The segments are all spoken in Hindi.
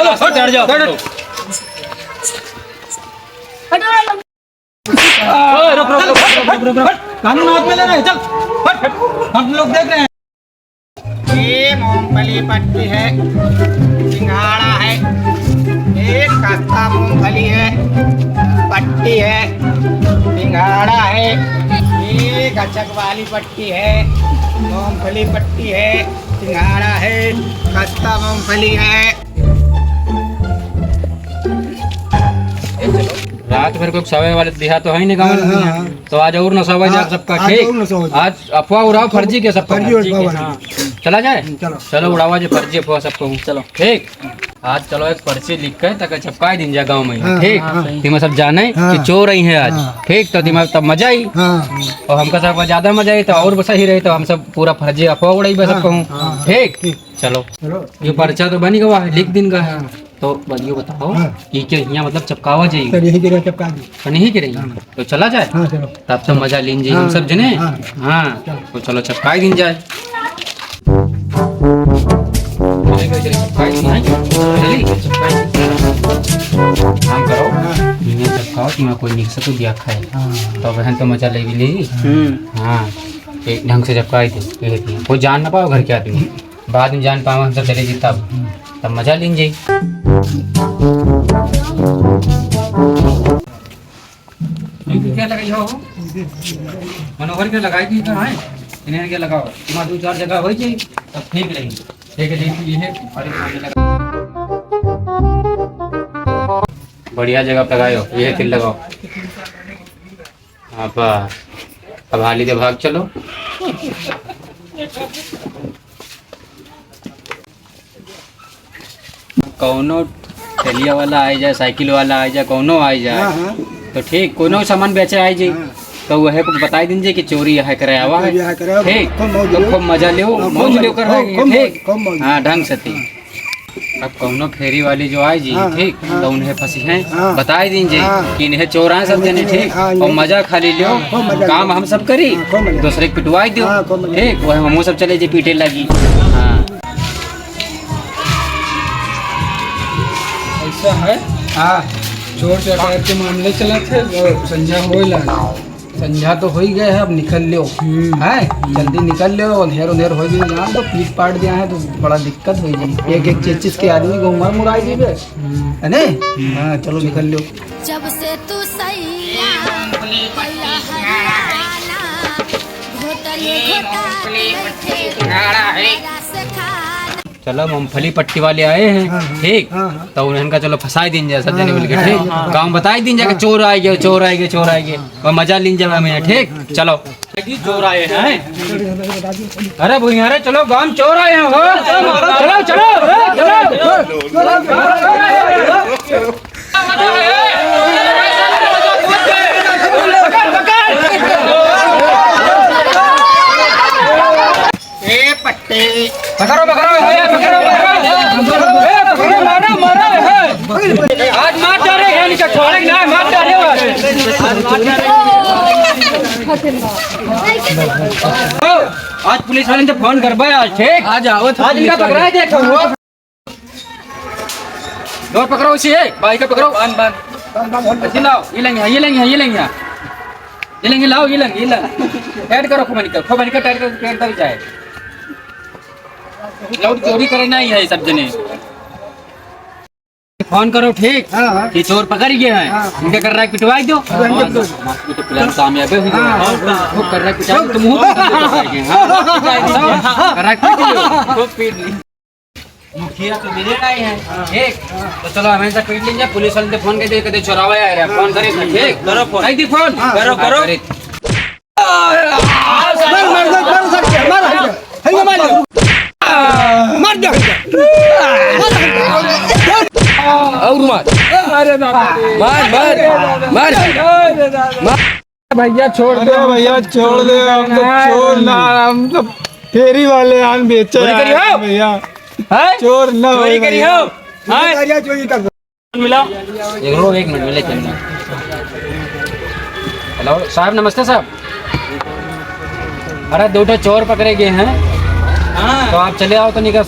चढ़ जाओ। रुक रुक रुक रुक रुक रुक, कानून हाथ में ले रहे हैं, चल हम लोग देख रहे हैं। ये मूंगफली पट्टी है, सिंघाड़ा है, एक खस्ता मूंगफली है, पट्टी है, सिंघाड़ा है, ये गचक वाली पट्टी है, मूंगफली पट्टी है, सिंघाड़ा है, खस्ता मूंगफली है। रात भर को सवाई वाले दिहा तो है ही नहीं गाँव में, तो आज और न सवाई जाए सबका। ठीक, आज अफवाह उड़ाओ फर्जी के सब। चला जाए, चलो उड़ावा जो फर्जी अफवाह सबको। चलो ठीक, आज चलो एक पर्ची लिख के तक छपकाई दिन जा गाँव में। ठीक, तुम्हें सब जाने कि चोर रही है आज। ठीक, तो तुम्हें तब मजा आई और हमका सब ज्यादा मजा आई, तो और सही रही, तो हम सब पूरा फर्जी अफवाह उड़ाई सबको। ठीक, चलो ये पर्चा तो बनी गवा है, लिख दिन का है, तो बलियो बताओ कि क्या यहाँ मतलब चपकावा चाहिए तो नहीं गिरे, तो चला जाए तब तो मजा लीन जाए हम सब जने। हाँ तो चलो चपकाई दिन जाए। काम करो, चपकाओ कि कोई निक से तो दिया खाए, तो बहन तो मजा ले भी ले। हाँ एक ढंग से चपकाई दे, कोई जान ना पाओ घर के आदमी, बाद में जान पाओ हम सब चलेगी तब मजा लीन जाए। क्या लगाई हो मनोहर के लगाई थी कहाँ है, इन्हें क्या लगाओ तुम्हारा 2-4 जगह हो जाए तब ठीक रहेगी। ठीक है, ये है बढ़िया जगह पे लगाए हो, ये तिल लगाओ। अब हाली दे भाग चलो। कौनो ठेलिया वाला आ जाए, साइकिल वाला आ जाए, कौनो आ जाए तो ठीक, कोनो सामान बेचे आ जाए तो वह कुछ बताई दीजिए कि चोरी है करे आवा है। ठीक, तो खूब मजा ले मौज ले कर। ठीक, हाँ ढंग से थी। अब कौनो फेरी वाली जो आई जी, ठीक, तो उन्हें फंसी हैं बताई दीजिए कि इन्हें चोर आए सब जने। ठीक, और मजा खाली लो, काम हम सब करी, दूसरे पिटवाई दो। ठीक, वह हम सब चले जे पीटे लगी। हाँ ऐसा है। हाँ, चोर चकार के मामले चला थे, संध्या हो संध्या तो हो ही गए है, अब निकल लो है, जल्दी निकल लो। अंधेर उधेर हो गई यहाँ तो पीट पाट दिया है तो बड़ा दिक्कत हो गई, एक चीज के आदमी को उमर मुराई दी है ने। हाँ चलो निकल लो। जब से तू चलो मूंगफली पट्टी वाले आए हैं। ठीक, तो उनका चलो फंसाई दिन जाए सब जने मिल के। ठीक, गाँव बताई दिन जाए चोर आए गए, चोर आए गए, चोर आए गए, और मजा लीन जाए हमें। ठीक, चलो चोर आए हैं। अरे भैया अरे चलो गाँव चोर आए हैं, चलो चलो पट्टी पकड़ो पकड़ो आज मार डाले हैं, इनका छोड़ेंगे ना, मार डाले आज पुलिस वाले ने फोन कर भाई आज। ठीक, आ जाओ आज इनका पकड़ा देखो, दो पकड़ो उसी है भाई का पकड़ो, लाओ ये लेंगे ये लेंगे ये लेंगे ये लेंगे, लाओ ये लेंगे ऐड करो, खूब निकल टाइट कर जाए। लौट चोरी करना ही है सब जने, फोन करो। ठीक, कि चोर पकड़ गए हैं, इनका कर रहा है पिटवाई दो, प्लान कामयाब हो गया। वो कर रहा है पिटाई तुम हो कर रहा है मुखिया तो मिले आए हैं। ठीक, तो चलो हमें से पीट लेंगे, पुलिस वाले फोन कर दे कहते चोरावा आ रहा है, फोन करे। ठीक, करो फोन, नहीं दी फोन करो करो मर जा और मार। अरे मार मार मार भैया छोड़ दो, भैया छोड़ दो, हम तो चोर ना, हम तो फेरी वाले हम बेचे भैया, चोर ना चोरी करी हो। चोरी कर मिला एक मिनट मिले। हेलो साहब, नमस्ते साहब। अरे 2 चोर पकड़े गए हैं, तो आप चले आओ तो निकल।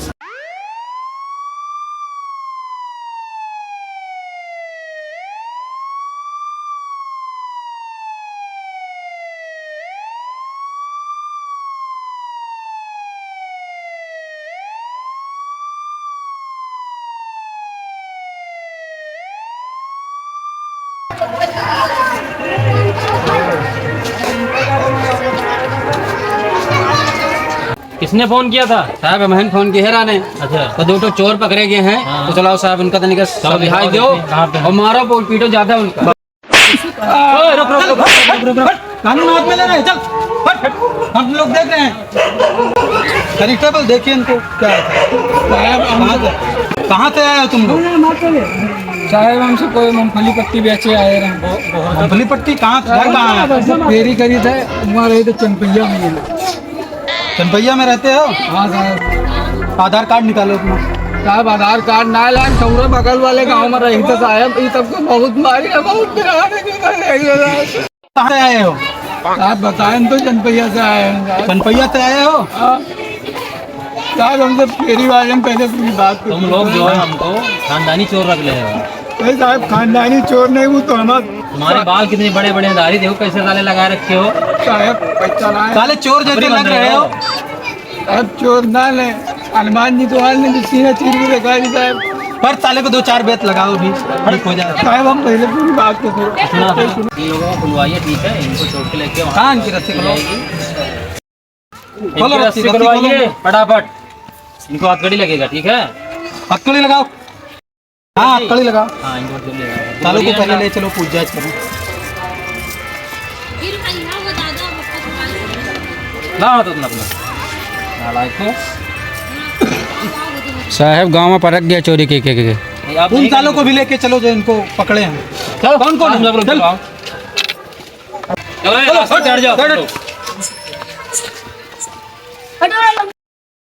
किसने फोन किया था? साहब हमें फोन किया है ने। अच्छा तो दो तो चोर पकड़े गए हैं। हाँ। तो चलाओ साहब उनका तनिक रिहाई दो कहाँ पे? और मारो पीटो ज्यादा उनका। ओए, रुक रुक रुक रुक रुक। कानून हाथ में ले रहे हैं, चल हट, हट। हम लोग देख रहे हैं। कांस्टेबल देखिए इनको क्या है। कहाँ से आए हो तुम लोग? साहब हमसे कोई मूंगफली पट्टी बेचे आए रहे। मूंगफली पट्टी कहाँ से? घर कहाँ है? फेरी करी थे वहाँ रहे थे चनपैया में। चनपैया में रहते हो? हाँ साहब। आधार कार्ड निकालो अपना। साहब आधार कार्ड ना लाए चौरा बगल वाले गांव में रही थे साहब। ये सबको बहुत मारी है, बहुत कहाँ से आए हो? आप बताएं तो चनपैया से आए हैं। चनपैया से आए हो? साहब हमसे फेरी वाले ने पहले पूरी बात तुम लोग जो है हमको खानदानी चोर रख ले हो। अरे साहब खानदानी चोर नहीं हूँ तो हम तुम्हारे बाल कितने बड़े बड़े हैं, दाढ़ी देखो कैसे साले लगाए रखे हो। साहब पैसा लाए। साले चोर जैसे लग रहे हो। अब चोर ना ले हनुमान जी तो हाल ने सीना चीर के दिखा दी साहब। पर साले को 2-4 बेत लगाओ भी ठीक हो जाए। साहब हम पहले पूरी बात को सुना था इन लोगों को खुलवाइए, ठीक है, इनको छोड़ के लेके कहाँ इनकी रस्सी खोलो? खोलो इनकी रस्सी, रस्सी रस्सी खुलवाइए खोलो। फटाफट। इनको हथकड़ी लगेगा, ठीक है। हथकड़ी लगाओ। हाँ हथकड़ी लगाओ। हाँ इनको हथकड़ी लगाओ। सालों को पहले ले चलो पूछ जांच करो। ना तो अपना नालायक हो। साहब गांव में परख गया चोरी के आप उन नहीं सालों को भी लेके चलो जो इनको पकड़े हैं। चलो कौन कौन तुम सब लोग चल। चलो आओ। चलो ये रास्ते चढ़ जाओ तुम लोग।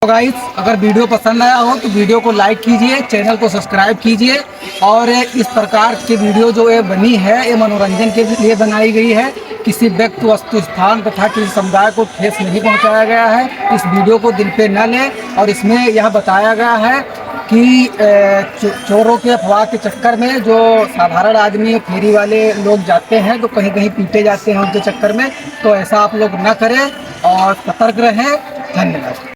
तो गाइस अगर वीडियो पसंद आया हो तो वीडियो को लाइक कीजिए, चैनल को सब्सक्राइब कीजिए। और इस प्रकार की वीडियो जो ये बनी है ये मनोरंजन के लिए बनाई गई है। किसी व्यक्ति वस्तु स्थान तथा किसी समुदाय को ठेस नहीं पहुंचाया गया है। इस वीडियो को दिल पे न लें। और इसमें यह बताया गया है कि चोरों के अफवाह के चक्कर में जो साधारण आदमी फेरी वाले लोग जाते हैं तो कहीं कहीं पीटे जाते हैं उनके चक्कर में। तो ऐसा आप लोग न करें और सतर्क रहें। धन्यवाद।